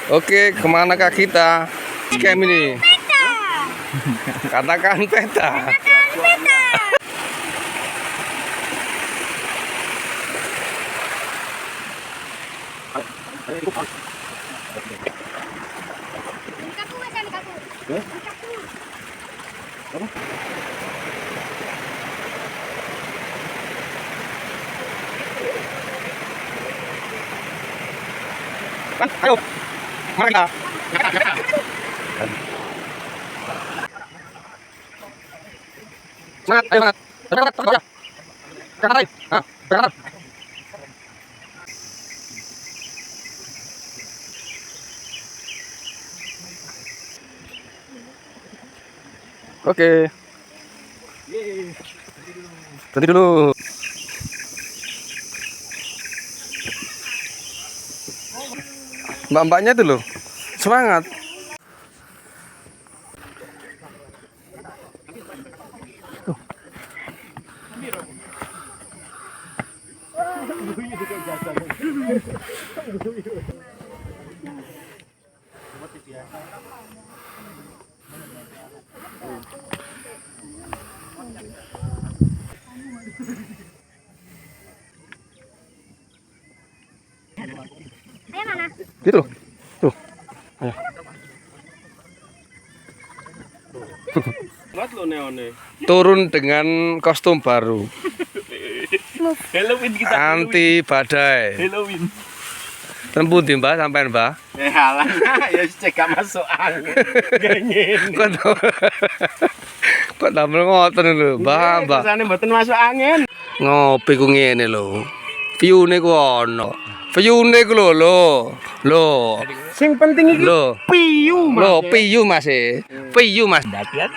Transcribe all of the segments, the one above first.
Oke, kemanakah kita? Camp ini. Katakan peta. Ayo, mana kita? Semangat, ayo semangat. Berangkat, berangkat. Berangkat, ayo. Berangkat. Oke. Berhenti dulu. Mbak-mbaknya tuh loh, semangat. Ayo mana? Gitu loh. Tuh. Ayo. Turun dengan kostum baru. Halloween kita. Anti badai. Halloween. Tempu di Mbak sampean Mbak. Halah, ya cek gak masuk angin. Gengen. Kok damel ngoten lho, Mbak, Mbak. Kesane mboten masuk angin. Ngopi ku ngene lho. View-ne ku ono. View-ne ku lho. Lho. Sing penting iki Lho. piyu, Mas. Lho, piyu Mas. Piyu Mas. Pendakian.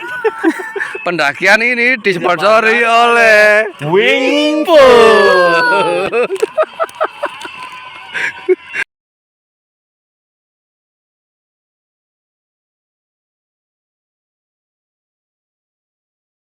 Pendakian ini disponsori oleh Wingpo.